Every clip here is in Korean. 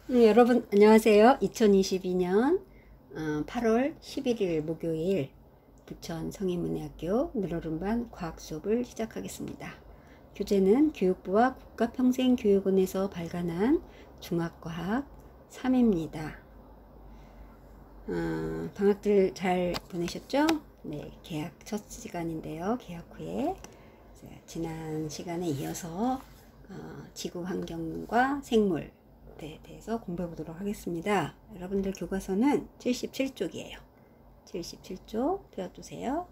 여러분 안녕하세요. 2022년 8월 11일 목요일 부천 성인문예학교 늘어름반 과학 수업을 시작하겠습니다. 교재는 교육부와 국가평생교육원에서 발간한 중학과학 3입니다. 방학들 잘 보내셨죠? 네, 개학 첫 시간인데요. 개학 후에 지난 시간에 이어서 지구 환경과 생물 대해서 공부해 보도록 하겠습니다. 여러분들 교과서는 77쪽이에요. 77쪽 펴주세요.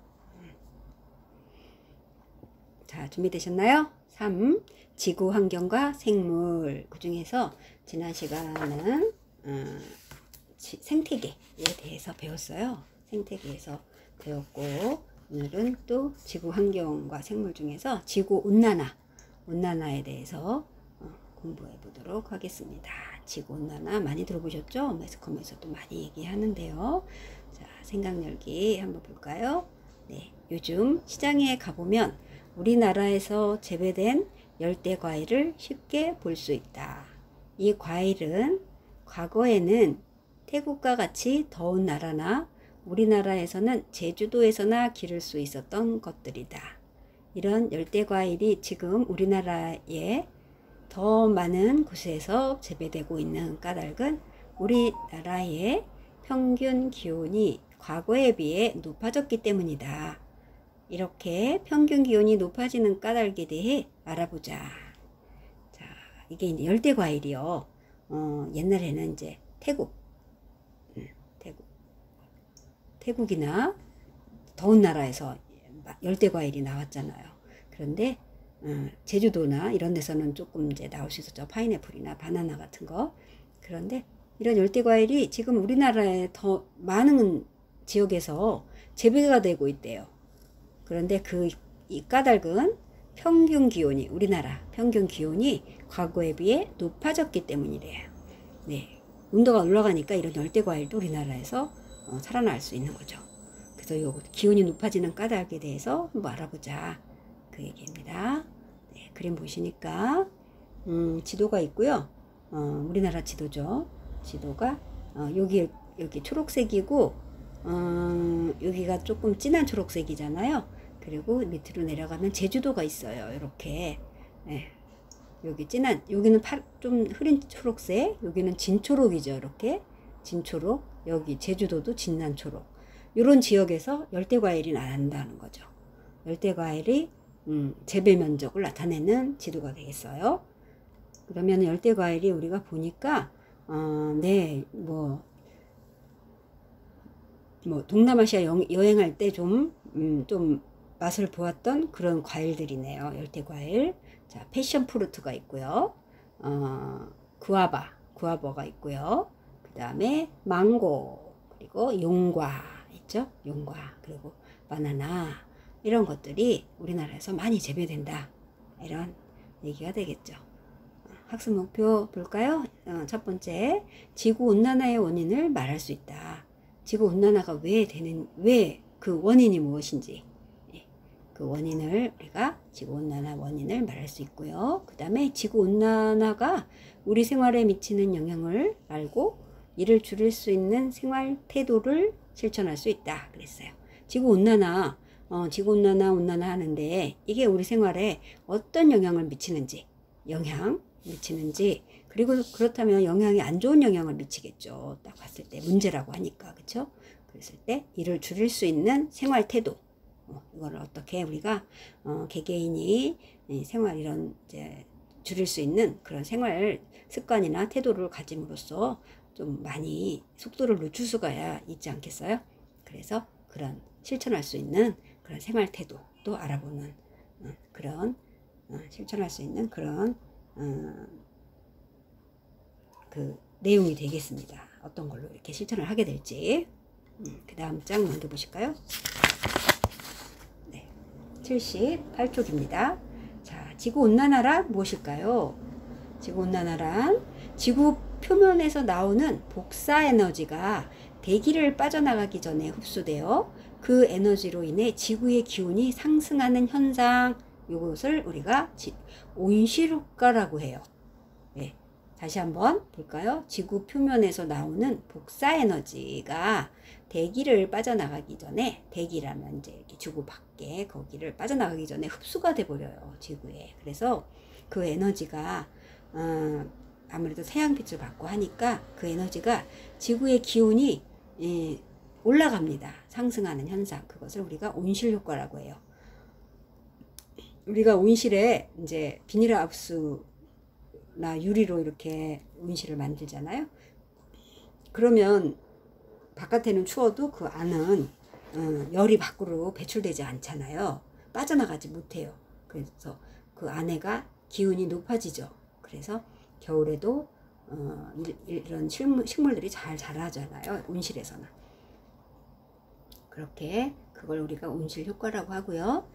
자, 준비되셨나요? 3. 지구 환경과 생물. 그 중에서 지난 시간은 생태계에 대해서 배웠어요. 생태계에서 배웠고, 오늘은 또 지구 환경과 생물 중에서 지구 온난화에 대해서 공부해 보도록 하겠습니다. 지구온난화 많이 들어보셨죠? 매스컴에서도 많이 얘기하는데요. 자, 생각 열기 한번 볼까요? 네, 요즘 시장에 가보면 우리나라에서 재배된 열대 과일을 쉽게 볼 수 있다. 이 과일은 과거에는 태국과 같이 더운 나라나 우리나라에서는 제주도에서나 기를 수 있었던 것들이다. 이런 열대 과일이 지금 우리나라에 더 많은 곳에서 재배되고 있는 까닭은 우리나라의 평균 기온이 과거에 비해 높아졌기 때문이다. 이렇게 평균 기온이 높아지는 까닭에 대해 알아보자. 자, 이게 이제 열대 과일이요. 옛날에는 이제 태국이나 더운 나라에서 열대 과일이 나왔잖아요. 그런데 제주도나 이런 데서는 조금 이제 나올 수 있었죠. 파인애플이나 바나나 같은 거. 그런데 이런 열대 과일이 지금 우리나라에 더 많은 지역에서 재배가 되고 있대요. 그런데 이 까닭은 평균 기온이, 우리나라 평균 기온이 과거에 비해 높아졌기 때문이래요. 네. 온도가 올라가니까 이런 열대 과일도 우리나라에서 살아날 수 있는 거죠. 그래서 이 기온이 높아지는 까닭에 대해서 한번 알아보자. 그 얘기입니다. 네, 그림 보시니까 지도가 있고요. 우리나라 지도죠. 지도가 여기 초록색이고 여기가 조금 진한 초록색이잖아요. 그리고 밑으로 내려가면 제주도가 있어요. 이렇게. 네, 여기는 좀 흐린 초록색, 여기는 진초록이죠. 이렇게 진초록, 여기 제주도도 진난 초록. 이런 지역에서 열대과일이 난다는 거죠. 열대과일이 재배 면적을 나타내는 지도가 되겠어요. 그러면 열대과일이 우리가 보니까 네, 뭐 동남아시아 여행할 때 좀 맛을 보았던 그런 과일들이네요. 열대과일. 자, 패션프루트가 있고요. 구아바가 있고요. 그 다음에 망고, 그리고 용과 있죠. 용과, 그리고 바나나. 이런 것들이 우리나라에서 많이 재배된다. 이런 얘기가 되겠죠. 학습 목표 볼까요? 첫 번째, 지구온난화의 원인을 말할 수 있다. 지구온난화가 왜 그 원인이 무엇인지, 그 원인을 우리가 지구온난화 원인을 말할 수 있고요. 그 다음에 지구온난화가 우리 생활에 미치는 영향을 알고 이를 줄일 수 있는 생활 태도를 실천할 수 있다. 그랬어요. 지구온난화 하는데 이게 우리 생활에 어떤 영향을 미치는지, 그리고 그렇다면 영향이 안 좋은 영향을 미치겠죠. 딱 봤을 때 문제라고 하니까, 그렇죠? 그랬을 때 이를 줄일 수 있는 생활 태도, 이걸 어떻게 우리가 개개인이 생활 이런 이제 줄일 수 있는 그런 생활 습관이나 태도를 가짐으로써 좀 많이 속도를 늦출 수가 있지 않겠어요? 그래서 그런 실천할 수 있는 그런 생활 태도도 알아보는 그런 실천할 수 있는 그런 그 내용이 되겠습니다. 어떤 걸로 이렇게 실천을 하게 될지. 그 다음 장 먼저 보실까요? 네, 78쪽입니다. 자, 지구온난화란 무엇일까요? 지구온난화란 지구 표면에서 나오는 복사 에너지가 대기를 빠져나가기 전에 흡수되어 그 에너지로 인해 지구의 기온이 상승하는 현상, 이것을 우리가 온실효과라고 해요. 네, 다시 한번 볼까요? 지구 표면에서 나오는 복사 에너지가 대기를 빠져나가기 전에, 대기라면 이제 이렇게 지구 밖에 거기를 빠져나가기 전에 흡수가 돼 버려요, 지구에. 그래서 그 에너지가 아무래도 태양빛을 받고 하니까 그 에너지가 지구의 기온이 올라갑니다. 상승하는 현상. 그것을 우리가 온실 효과라고 해요. 우리가 온실에 이제 비닐하우스나 유리로 이렇게 온실을 만들잖아요. 그러면 바깥에는 추워도 그 안은 열이 밖으로 배출되지 않잖아요. 빠져나가지 못해요. 그래서 그 안에가 기온이 높아지죠. 그래서 겨울에도 이런 식물들이 잘 자라잖아요. 온실에서는. 그렇게 그걸 우리가 온실 효과라고 하고요.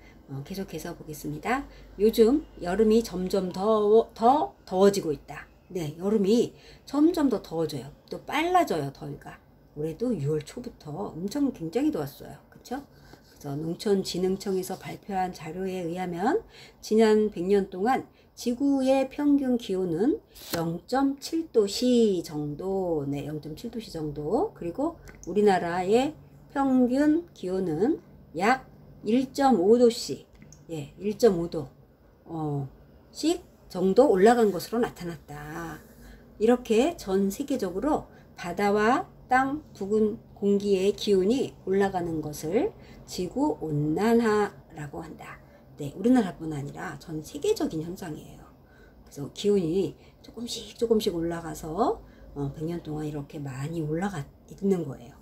계속해서 보겠습니다. 요즘 여름이 점점 더워지고 있다. 네, 여름이 점점 더 더워져요. 또 빨라져요, 더위가. 올해도 6월 초부터 엄청 굉장히 더웠어요. 그쵸? 그래서 농촌진흥청에서 발표한 자료에 의하면 지난 100년 동안 지구의 평균 기온은 0.7도씨 정도, 네, 0.7도씨 정도. 그리고 우리나라의 평균 기온은 약 1.5도씨, 예, 1.5도, 씩 정도 올라간 것으로 나타났다. 이렇게 전 세계적으로 바다와 땅 부근 공기의 기온이 올라가는 것을 지구 온난화라고 한다. 네, 우리나라뿐 아니라 전 세계적인 현상이에요. 그래서 기온이 조금씩 올라가서 100년 동안 이렇게 많이 있는 거예요.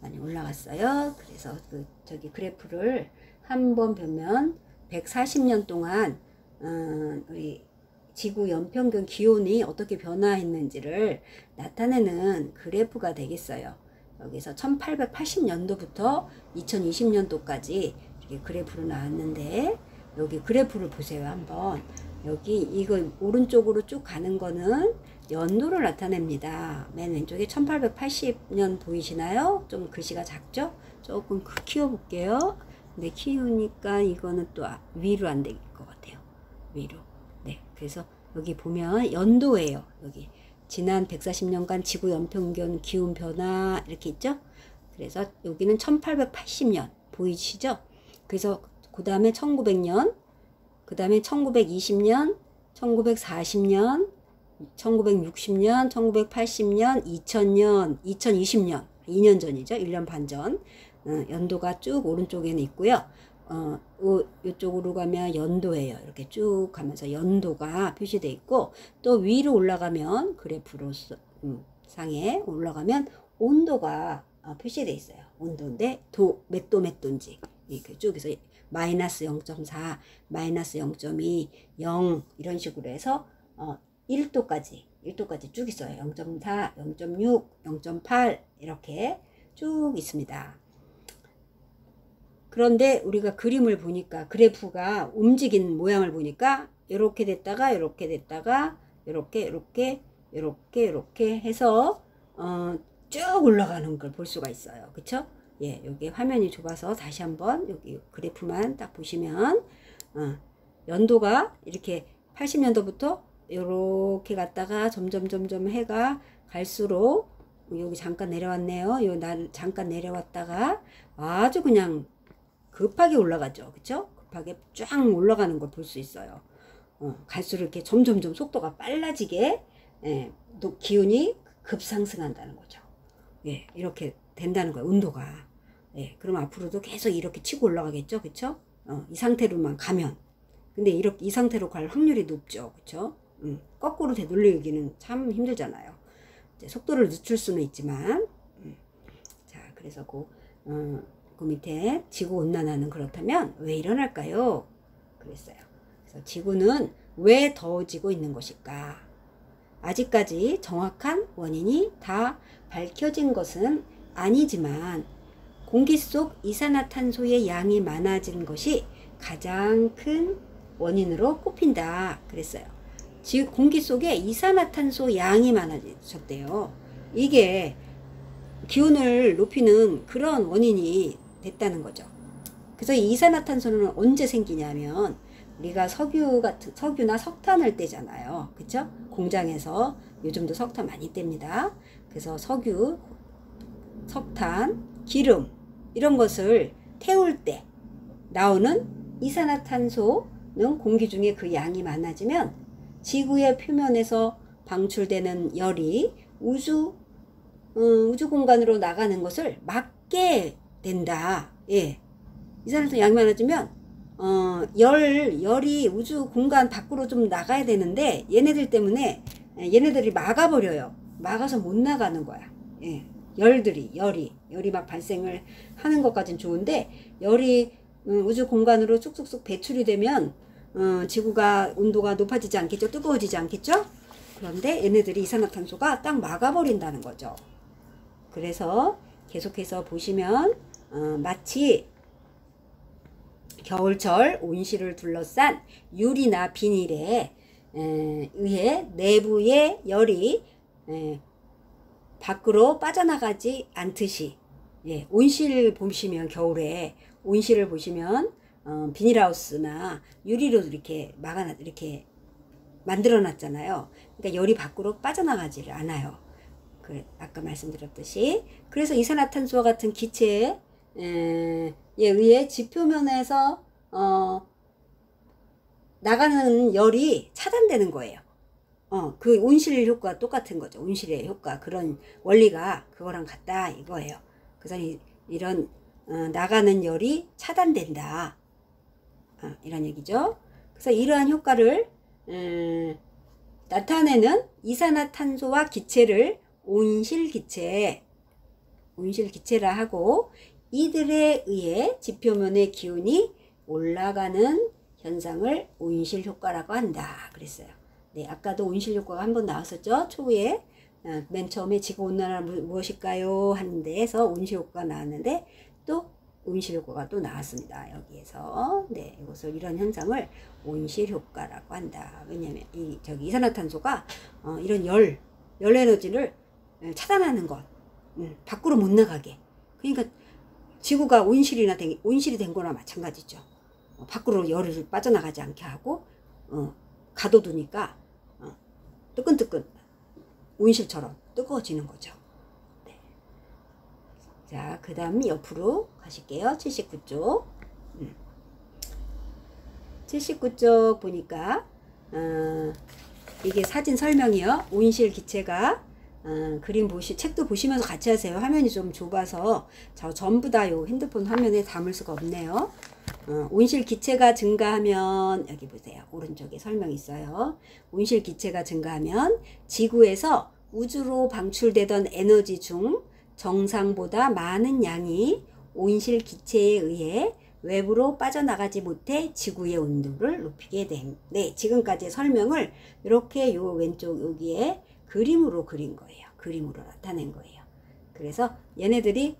많이 올라갔어요. 그래서 저기 그래프를 한번 보면 140년 동안 우리 지구 연평균 기온이 어떻게 변화했는지를 나타내는 그래프가 되겠어요. 여기서 1880년도부터 2020년도까지 이렇게 그래프로 나왔는데, 여기 그래프를 보세요. 한번 여기 이거 오른쪽으로 쭉 가는 거는 연도를 나타냅니다. 맨 왼쪽에 1880년 보이시나요? 좀 글씨가 작죠? 조금 키워볼게요. 근데 키우니까 이거는 또 위로 안 될 것 같아요. 위로. 네, 그래서 여기 보면 연도예요. 여기 지난 140년간 지구 연평균 기온 변화 이렇게 있죠? 그래서 여기는 1880년 보이시죠? 그래서 그 다음에 1900년, 그 다음에 1920년, 1940년, 1960년, 1980년, 2000년, 2020년, 2년 전이죠. 1년 반 전. 연도가 쭉 오른쪽에는 있고요. 이쪽으로 가면 연도예요. 이렇게 쭉 가면서 연도가 표시되어 있고, 또 위로 올라가면 그래프로 상에 올라가면 온도가 표시되어 있어요. 온도인데 몇 도인지 이렇게 쭉 해서 마이너스 0.4, 마이너스 0.2, 0 이런 식으로 해서 1도까지 쭉 있어요. 0.4, 0.6, 0.8 이렇게 쭉 있습니다. 그런데 우리가 그림을 보니까, 그래프가 움직인 모양을 보니까 이렇게 됐다가 이렇게 됐다가 이렇게 해서 쭉 올라가는 걸 볼 수가 있어요. 그쵸? 예, 여기 화면이 좁아서 다시 한번 여기 그래프만 딱 보시면 연도가 이렇게 80년도부터 이렇게 갔다가 점점 해가 갈수록, 여기 잠깐 내려왔네요. 잠깐 내려왔다가 아주 그냥 급하게 올라가죠. 그쵸? 급하게 쫙 올라가는 걸 볼 수 있어요. 갈수록 이렇게 점점 속도가 빨라지게, 예, 기온이 급상승한다는 거죠. 예, 이렇게 된다는 거예요. 온도가. 예, 그럼 앞으로도 계속 이렇게 치고 올라가겠죠. 그쵸? 이 상태로만 가면. 근데 이 상태로 갈 확률이 높죠. 그쵸? 거꾸로 되돌리기는 참 힘들잖아요. 이제 속도를 늦출 수는 있지만, 자, 그래서 그 밑에 지구 온난화는 그렇다면 왜 일어날까요? 그랬어요. 그래서 지구는 왜 더워지고 있는 것일까? 아직까지 정확한 원인이 다 밝혀진 것은 아니지만 공기 속 이산화탄소의 양이 많아진 것이 가장 큰 원인으로 꼽힌다 그랬어요. 공기 속에 이산화탄소 양이 많아졌대요. 이게 기온을 높이는 그런 원인이 됐다는 거죠. 그래서 이 이산화탄소는 언제 생기냐면 우리가 석유나 석탄을 떼잖아요. 그쵸? 공장에서 요즘도 석탄 많이 뗍니다. 그래서 석유, 석탄, 기름 이런 것을 태울 때 나오는 이산화탄소는 공기 중에 그 양이 많아지면 지구의 표면에서 방출되는 열이 우주 공간으로 나가는 것을 막게 된다. 예. 이산화탄소 양이 많아지면 열이 우주 공간 밖으로 좀 나가야 되는데 얘네들 때문에 얘네들이 막아버려요. 막아서 못 나가는 거야. 예. 열이 막 발생을 하는 것까진 좋은데 열이 우주 공간으로 쑥쑥쑥 배출이 되면 지구가 온도가 높아지지 않겠죠? 뜨거워지지 않겠죠? 그런데 얘네들이 이산화탄소가 딱 막아버린다는 거죠. 그래서 계속해서 보시면 마치 겨울철 온실을 둘러싼 유리나 비닐에 의해 내부의 열이 밖으로 빠져나가지 않듯이, 예, 온실 보시면 겨울에 온실을 보시면 비닐하우스나 유리로 이렇게 이렇게 만들어 놨잖아요. 그러니까 열이 밖으로 빠져나가지를 않아요. 아까 말씀드렸듯이. 그래서 이산화탄소와 같은 기체에 의해 지표면에서 나가는 열이 차단되는 거예요. 그 온실 효과가 똑같은 거죠. 온실의 효과, 그런 원리가 그거랑 같다 이거예요. 그래서 이런 나가는 열이 차단된다, 이런 얘기죠. 그래서 이러한 효과를 나타내는 이산화탄소와 기체를 온실기체라 하고, 이들에 의해 지표면의 기온이 올라가는 현상을 온실효과라고 한다 그랬어요. 네, 아까도 온실효과가 한번 나왔었죠. 초에 맨 처음에 지구온난화는 무엇일까요 하는 데에서 온실효과가 나왔는데 또 온실효과가 또 나왔습니다. 여기에서. 네, 이것을, 이런 현상을 온실효과라고 한다. 왜냐면 이산화탄소가 이런 열 에너지를 차단하는 것, 밖으로 못 나가게. 그러니까 지구가 온실이 된 거나 마찬가지죠. 밖으로 열을 빠져나가지 않게 하고 가둬두니까 뜨끈뜨끈 온실처럼 뜨거워지는 거죠. 네. 자, 그 다음 옆으로 가실게요. 79쪽. 79쪽 보니까 이게 사진 설명이요. 온실 기체가 책도 보시면서 같이 하세요. 화면이 좀 좁아서 전부 다 요 핸드폰 화면에 담을 수가 없네요. 온실 기체가 증가하면, 여기 보세요. 오른쪽에 설명이 있어요. 온실 기체가 증가하면 지구에서 우주로 방출되던 에너지 중 정상보다 많은 양이 온실 기체에 의해 외부로 빠져나가지 못해 지구의 온도를 높이게 됨. 네, 지금까지의 설명을 이렇게 요 왼쪽 여기에 그림으로 그린 거예요. 그림으로 나타낸 거예요. 그래서 얘네들이,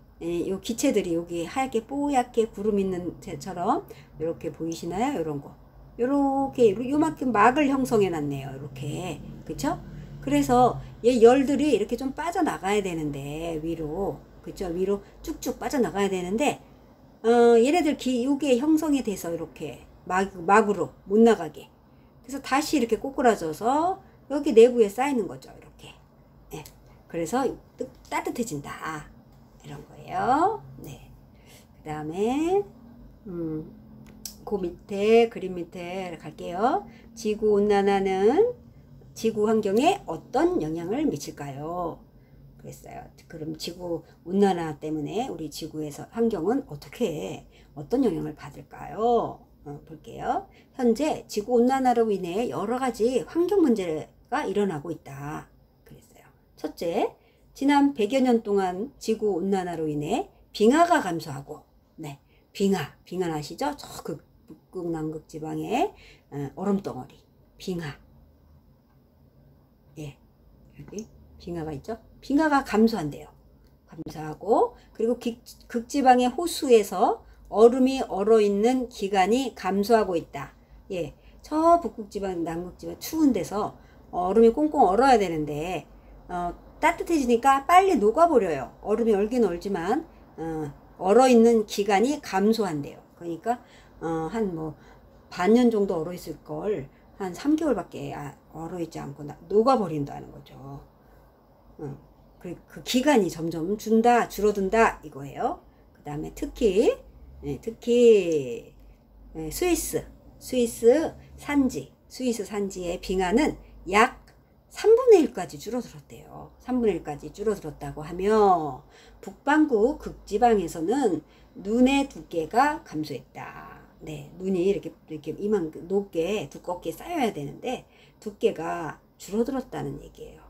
요 기체들이 여기 하얗게 뽀얗게 구름 있는 채처럼 이렇게 보이시나요? 요런 거. 요렇게 요만큼 막을 형성해 놨네요. 이렇게. 그쵸? 그래서 얘 열들이 이렇게 좀 빠져나가야 되는데, 위로. 그쵸? 위로 쭉쭉 빠져나가야 되는데, 얘네들 요게 형성이 돼서 이렇게 막으로 못 나가게. 그래서 다시 이렇게 꼬꾸라져서 여기 내부에 쌓이는 거죠. 이렇게. 네. 그래서 따뜻해진다. 이런 거예요. 네. 그 다음에, 그 밑에, 그림 밑에 갈게요. 지구온난화는 지구 환경에 어떤 영향을 미칠까요? 그랬어요. 그럼 지구온난화 때문에 우리 지구에서 환경은 어떤 영향을 받을까요? 볼게요. 현재 지구온난화로 인해 여러 가지 환경 문제가 일어나고 있다. 그랬어요. 첫째, 지난 100여 년 동안 지구온난화로 인해 빙하가 감소하고, 네, 빙하 아시죠? 저 북극 남극 지방의 얼음덩어리, 빙하. 예, 여기 빙하가 있죠? 빙하가 감소한대요. 감소하고, 그리고 극지방의 호수에서 얼음이 얼어있는 기간이 감소하고 있다. 예, 저 북극지방, 남극지방 추운 데서 얼음이 꽁꽁 얼어야 되는데 따뜻해지니까 빨리 녹아버려요. 얼음이 얼긴 얼지만 얼어있는 기간이 감소한대요. 그러니까 한 반년 정도 얼어 있을 걸 한 3개월밖에 얼어 있지 않고 녹아버린다는 거죠. 그 기간이 점점 줄어든다 이거예요. 그 다음에 특히 스위스 산지의 빙하는 약 3분의 1까지 줄어들었대요. 3분의 1까지 줄어들었다고 하며 북반구 극지방에서는 눈의 두께가 감소했다. 네, 눈이 이렇게 이만큼 두껍게 쌓여야 되는데 두께가 줄어들었다는 얘기예요.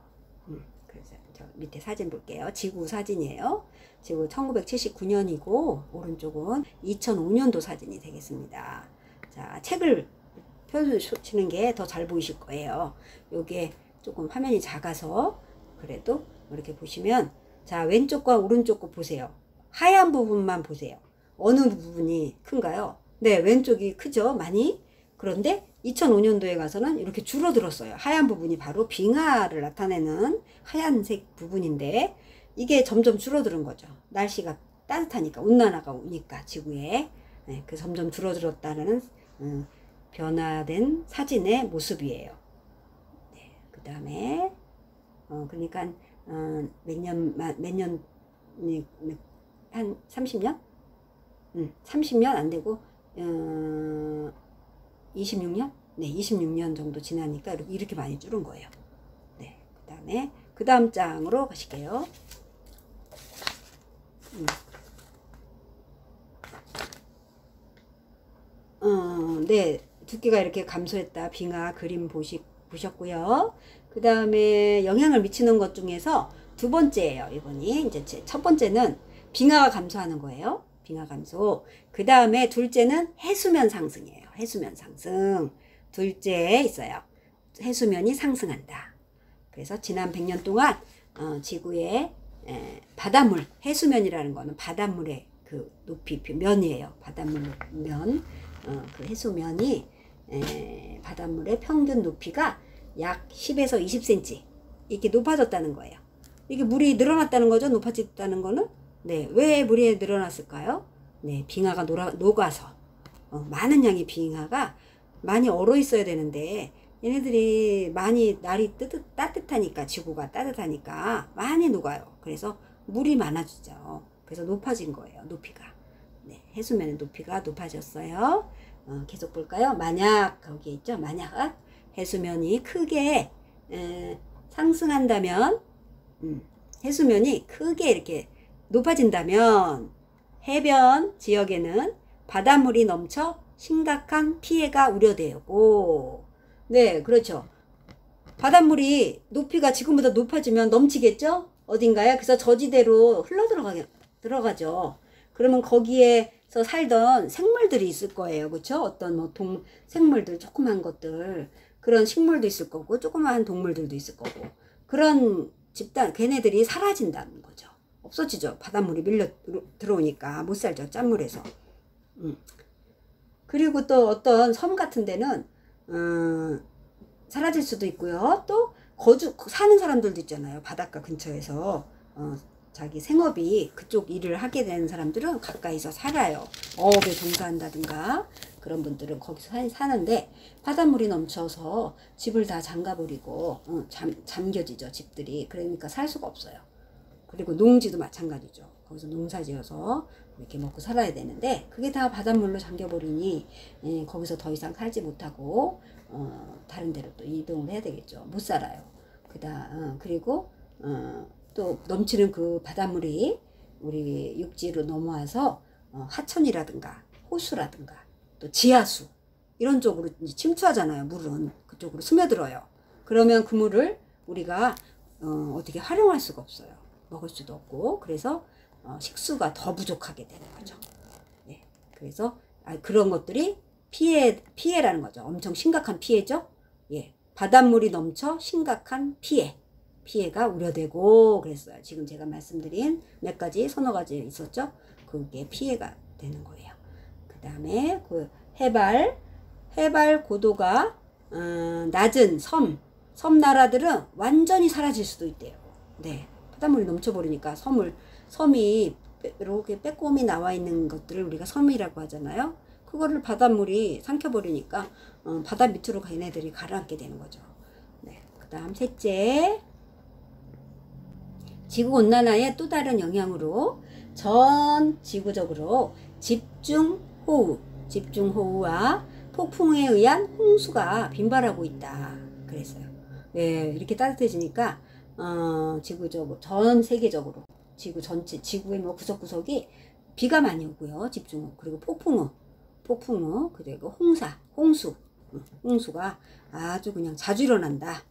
그래서 저 밑에 사진 볼게요. 지구 사진이에요. 지금 1979년이고 오른쪽은 2005년도 사진이 되겠습니다. 자, 책을 펴시는 게 더 잘 보이실 거예요. 요게 조금 화면이 작아서 그래도 이렇게 보시면, 자, 왼쪽과 오른쪽 거 보세요. 하얀 부분만 보세요. 어느 부분이 큰가요? 네, 왼쪽이 크죠, 많이. 그런데 2005년도에 가서는 이렇게 줄어들었어요. 하얀 부분이 바로 빙하를 나타내는 하얀색 부분인데 이게 점점 줄어드는 거죠. 날씨가 따뜻하니까, 온난화가 오니까 지구에. 네, 그 점점 줄어들었다는 변화된 사진의 모습이에요. 네, 그 다음에 그러니까 몇 년 한 30년? 30년 안 되고 26년? 네, 26년 정도 지나니까 이렇게 많이 줄은 거예요. 네, 그 다음에 그 다음 장으로 가실게요. 네, 두께가 이렇게 감소했다. 빙하 그림 보셨고요. 그 다음에 영향을 미치는 것 중에서 두 번째예요. 이번이 이제 첫 번째는 빙하가 감소하는 거예요. 빙하 감소. 그 다음에 둘째는 해수면 상승이에요. 해수면 상승. 둘째 있어요. 해수면이 상승한다. 그래서 지난 100년 동안 지구의 바닷물, 해수면이라는 거는 바닷물의 그 높이, 면이에요. 바닷물 면. 그 해수면이 바닷물의 평균 높이가 약 10에서 20cm 이렇게 높아졌다는 거예요. 이게 물이 늘어났다는 거죠. 높아졌다는 거는. 네, 왜 물이 늘어났을까요? 네, 빙하가 녹아서 많은 양의 빙하가 많이 얼어 있어야 되는데 얘네들이 많이 날이 따뜻하니까, 지구가 따뜻하니까 많이 녹아요. 그래서 물이 많아지죠. 그래서 높아진 거예요. 높이가. 네, 해수면의 높이가 높아졌어요. 계속 볼까요? 만약 거기에 있죠. 만약 해수면이 크게 상승한다면, 해수면이 크게 이렇게 높아진다면 해변 지역에는 바닷물이 넘쳐 심각한 피해가 우려되고, 네, 그렇죠. 바닷물이 높이가 지금보다 높아지면 넘치겠죠? 어딘가에. 그래서 저지대로 들어가죠. 그러면 거기에서 살던 생물들이 있을 거예요. 그렇죠? 어떤 생물들, 조그만 것들, 그런 식물도 있을 거고, 조그만 동물들도 있을 거고, 그런 집단, 걔네들이 사라진다는 거죠. 없어지죠. 바닷물이 밀려 들어오니까 못 살죠. 짠물에서. 그리고 또 어떤 섬 같은 데는 사라질 수도 있고요. 또 사는 사람들도 있잖아요. 바닷가 근처에서 자기 생업이 그쪽 일을 하게 되는 사람들은 가까이서 살아요. 어업에 종사한다든가 그런 분들은 거기서 사는데 바닷물이 넘쳐서 집을 다 잠가버리고 잠겨지죠. 집들이. 그러니까 살 수가 없어요. 그리고 농지도 마찬가지죠. 거기서 농사지어서 이렇게 먹고 살아야 되는데 그게 다 바닷물로 잠겨버리니 거기서 더 이상 살지 못하고 다른 데로 또 이동을 해야 되겠죠. 못 살아요. 그리고 또 넘치는 그 바닷물이 우리 육지로 넘어와서 하천이라든가 호수라든가 또 지하수 이런 쪽으로 침투하잖아요. 물은 그쪽으로 스며들어요. 그러면 그 물을 우리가 어떻게 활용할 수가 없어요. 먹을 수도 없고. 그래서 식수가 더 부족하게 되는 거죠. 네. 그래서 그런 것들이 피해라는 거죠. 엄청 심각한 피해죠. 예. 바닷물이 넘쳐 심각한 피해가 우려되고 그랬어요. 지금 제가 말씀드린 몇 가지, 서너 가지 있었죠. 그게 피해가 되는 거예요. 그 다음에 그 해발 고도가 낮은 섬 나라들은 완전히 사라질 수도 있대요. 네. 바닷물이 넘쳐버리니까 섬이 이렇게 빼꼼히 나와 있는 것들을 우리가 섬이라고 하잖아요. 그거를 바닷물이 삼켜버리니까 바다 밑으로 걔네들이 가라앉게 되는 거죠. 네. 그 다음 셋째, 지구온난화의 또 다른 영향으로 전 지구적으로 집중호우와 폭풍에 의한 홍수가 빈발하고 있다 그랬어요. 네, 이렇게 따뜻해지니까 지구적으로 전 세계적으로 지구 전체 지구의 뭐 구석구석이 비가 많이 오고요. 집중호우 그리고 폭풍우 그리고 홍수가 아주 그냥 자주 일어난다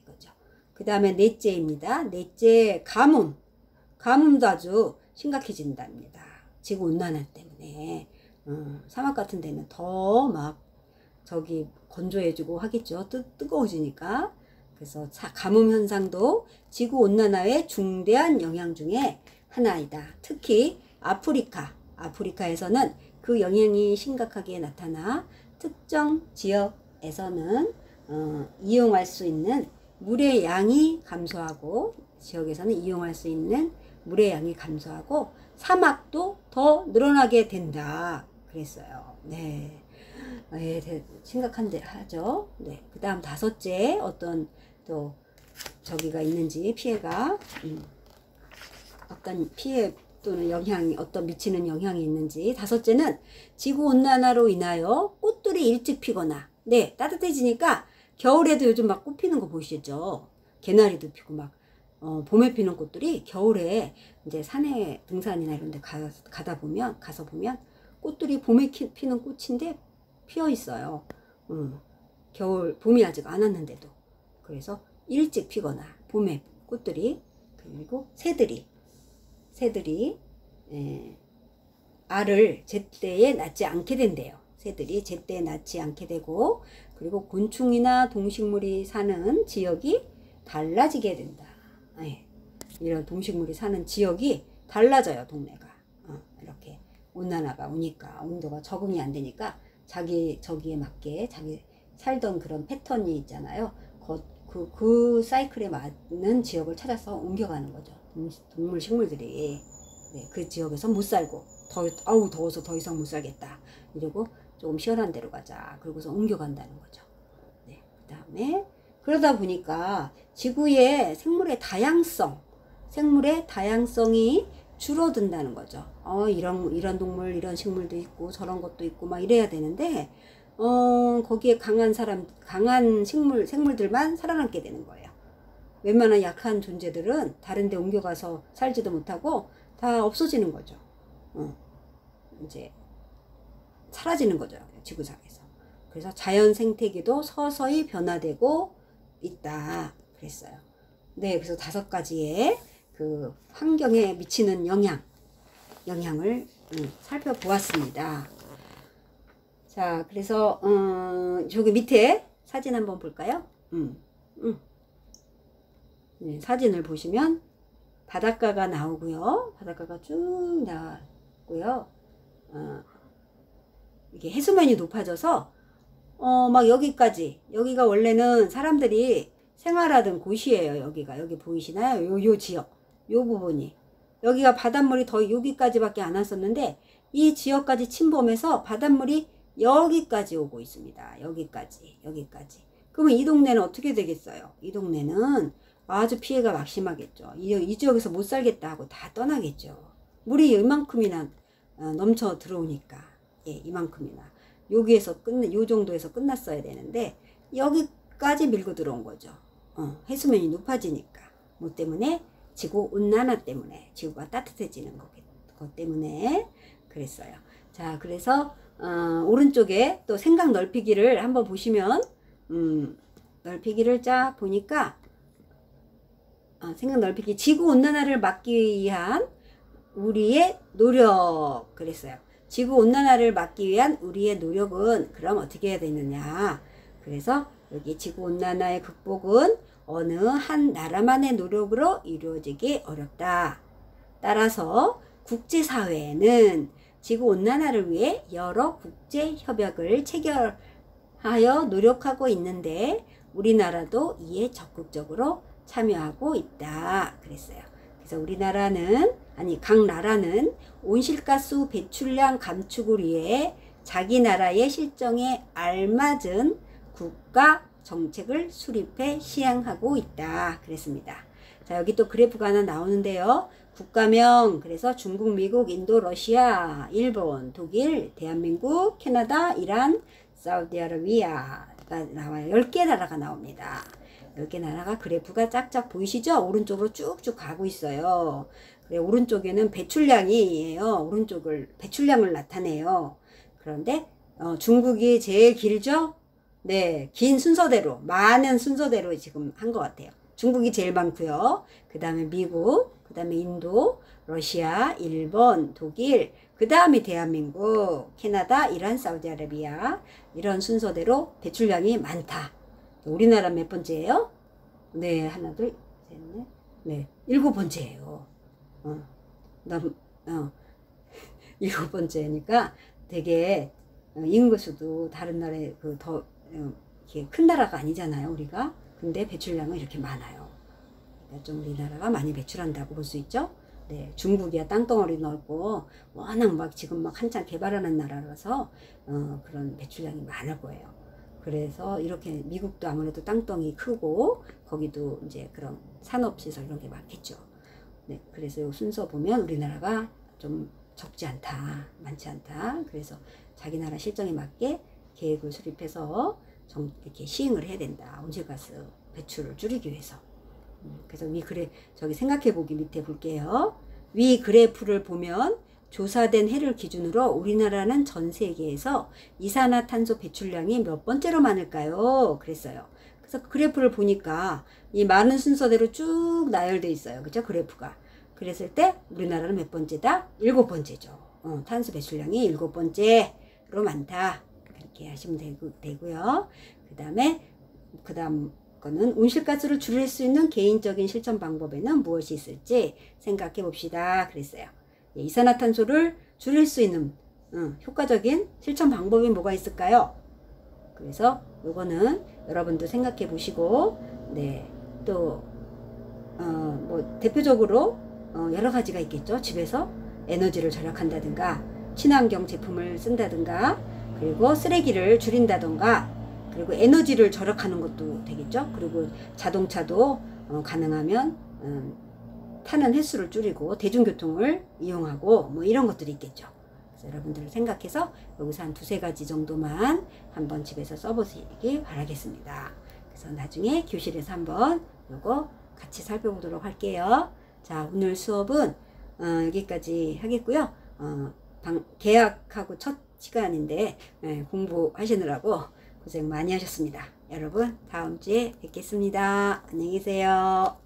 이거죠. 그 다음에 넷째입니다. 넷째, 가뭄도 아주 심각해진답니다. 지구온난화 때문에 사막 같은 데는 더 막 저기 건조해지고 하겠죠. 뜨거워지니까. 그래서 가뭄 현상도 지구온난화의 중대한 영향 중에 하나이다. 특히 아프리카에서는 그 영향이 심각하게 나타나 특정 지역에서는 이용할 수 있는 물의 양이 감소하고 사막도 더 늘어나게 된다 그랬어요. 네, 심각한데 하죠. 네, 그 다음 다섯째, 어떤 또 저기가 있는지 피해가 어떤 피해 또는 영향이 미치는 영향이 있는지. 다섯째는 지구온난화로 인하여 꽃들이 일찍 피거나, 네, 따뜻해지니까 겨울에도 요즘 막 꽃 피는 거 보시죠. 개나리도 피고 막 봄에 피는 꽃들이 겨울에 이제 산에 등산이나 이런 데 가서 보면 꽃들이 봄에 피는 꽃인데 피어 있어요. 봄이 아직 안 왔는데도. 그래서 일찍 피거나 봄에 꽃들이. 그리고 새들이 알을 제때에 낳지 않게 된대요. 새들이 제때에 낳지 않게 되고, 그리고 곤충이나 동식물이 사는 지역이 달라지게 된다. 이런 동식물이 사는 지역이 달라져요, 동네가. 이렇게 온난화가 오니까, 온도가 적응이 안 되니까 저기에 맞게 자기 살던 그런 패턴이 있잖아요. 그 사이클에 맞는 지역을 찾아서 옮겨가는 거죠. 동물 식물들이. 네, 그 지역에서 못 살고 더워서 더 이상 못 살겠다 이러고 조금 시원한 데로 가자 그러고서 옮겨간다는 거죠. 네, 그 다음에 그러다 보니까 지구의 생물의 다양성이 줄어든다는 거죠. 이런 동물, 이런 식물도 있고 저런 것도 있고 막 이래야 되는데 거기에 강한 생물들만 살아남게 되는 거예요. 웬만한 약한 존재들은 다른 데 옮겨가서 살지도 못하고 다 없어지는 거죠. 이제 사라지는 거죠, 지구상에서. 그래서 자연 생태계도 서서히 변화되고 있다 그랬어요. 네, 그래서 5가지의 그 환경에 미치는 영향을 살펴보았습니다. 자, 그래서 저기 밑에 사진 한번 볼까요? 네, 사진을 보시면 바닷가가 나오고요. 바닷가가 쭉 나왔고요. 이게 해수면이 높아져서 막 여기가 원래는 사람들이 생활하던 곳이에요. 여기 보이시나요? 요 지역, 요 부분이. 여기가 바닷물이 더 여기까지밖에 안 왔었는데 이 지역까지 침범해서 바닷물이 여기까지 오고 있습니다. 여기까지. 그러면 이 동네는 어떻게 되겠어요? 이 동네는 아주 피해가 막심하겠죠. 이 지역에서 못 살겠다 하고 다 떠나겠죠. 물이 이만큼이나 넘쳐 들어오니까. 예, 이만큼이나. 요 정도에서 끝났어야 되는데 여기까지 밀고 들어온 거죠. 해수면이 높아지니까. 뭐 때문에? 지구온난화 때문에. 지구가 따뜻해지는 것 때문에 그랬어요. 자, 그래서 오른쪽에 또 생각 넓히기를 한번 보시면 넓히기를 쫙 보니까 생각 넓히기, 지구온난화를 막기 위한 우리의 노력 그랬어요. 지구온난화를 막기 위한 우리의 노력은 그럼 어떻게 해야 되느냐. 그래서 여기 지구온난화의 극복은 어느 한 나라만의 노력으로 이루어지기 어렵다. 따라서 국제사회는 지구온난화를 위해 여러 국제협약을 체결하여 노력하고 있는데 우리나라도 이에 적극적으로 참여하고 있다 그랬어요. 그래서 각 나라는 온실가스 배출량 감축을 위해 자기 나라의 실정에 알맞은 국가 정책을 수립해 시행하고 있다 그랬습니다. 자, 여기 또 그래프가 하나 나오는데요. 국가명, 그래서 중국, 미국, 인도, 러시아, 일본, 독일, 대한민국, 캐나다, 이란, 사우디아라비아가 나와요. 10개 나라가 나옵니다. 10개 나라가 그래프가 짝짝 보이시죠? 오른쪽으로 쭉쭉 가고 있어요. 그래, 오른쪽에는 배출량이에요. 오른쪽을 배출량을 나타내요. 그런데 중국이 제일 길죠? 네, 긴 순서대로, 많은 순서대로 지금 한 것 같아요. 중국이 제일 많고요. 그 다음에 미국, 그 다음에 인도, 러시아, 일본, 독일, 그 다음에 대한민국, 캐나다, 이란, 사우디아라비아, 이런 순서대로 배출량이 많다. 우리나라 몇 번째예요? 네, 하나, 둘, 셋, 넷, 네, 7번째예요. 일곱 번째니까 되게 인구수도 다른 나라에 더 이렇게 큰 나라가 아니잖아요, 우리가. 근데 배출량은 이렇게 많아요. 그러니까 좀 우리나라가 많이 배출한다고 볼 수 있죠. 네, 중국이야 땅덩어리 넓고 워낙 막 지금 막 한참 개발하는 나라라서 그런 배출량이 많을 거예요. 그래서 이렇게 미국도 아무래도 땅덩이 크고 거기도 이제 그런 산업시설 이런 게 많겠죠. 네, 그래서 이 순서 보면 우리나라가 좀 적지 않다, 많지 않다. 그래서 자기 나라 실정에 맞게 계획을 수립해서 이렇게 시행을 해야 된다. 온실가스 배출을 줄이기 위해서. 그래서 저기 생각해보기 밑에 볼게요. 위 그래프를 보면 조사된 해를 기준으로 우리나라는 전 세계에서 이산화탄소 배출량이 몇 번째로 많을까요? 그랬어요. 그래서 그래프를 보니까 이 많은 순서대로 쭉 나열되어 있어요. 그죠? 그래프가. 그랬을 때 우리나라는 몇 번째다? 7번째죠. 탄소 배출량이 7번째로 많다. 그렇게 하시면 되고요. 그 다음 거는 온실가스를 줄일 수 있는 개인적인 실천 방법에는 무엇이 있을지 생각해 봅시다. 그랬어요. 이산화탄소를 줄일 수 있는 효과적인 실천 방법이 뭐가 있을까요? 그래서 요거는 여러분도 생각해 보시고, 네, 또 뭐 대표적으로 여러 가지가 있겠죠. 집에서 에너지를 절약한다든가 친환경 제품을 쓴다든가 그리고 쓰레기를 줄인다든가 그리고 에너지를 절약하는 것도 되겠죠. 그리고 자동차도 가능하면 타는 횟수를 줄이고 대중교통을 이용하고 뭐 이런 것들이 있겠죠. 그래서 여러분들 생각해서 여기서 한 2-3가지 정도만 한번 집에서 써보시기 바라겠습니다. 그래서 나중에 교실에서 한번 요거 같이 살펴보도록 할게요. 자, 오늘 수업은 여기까지 하겠고요. 개학하고 첫 시간인데 공부하시느라고 고생 많이 하셨습니다. 여러분 다음 주에 뵙겠습니다. 안녕히 계세요.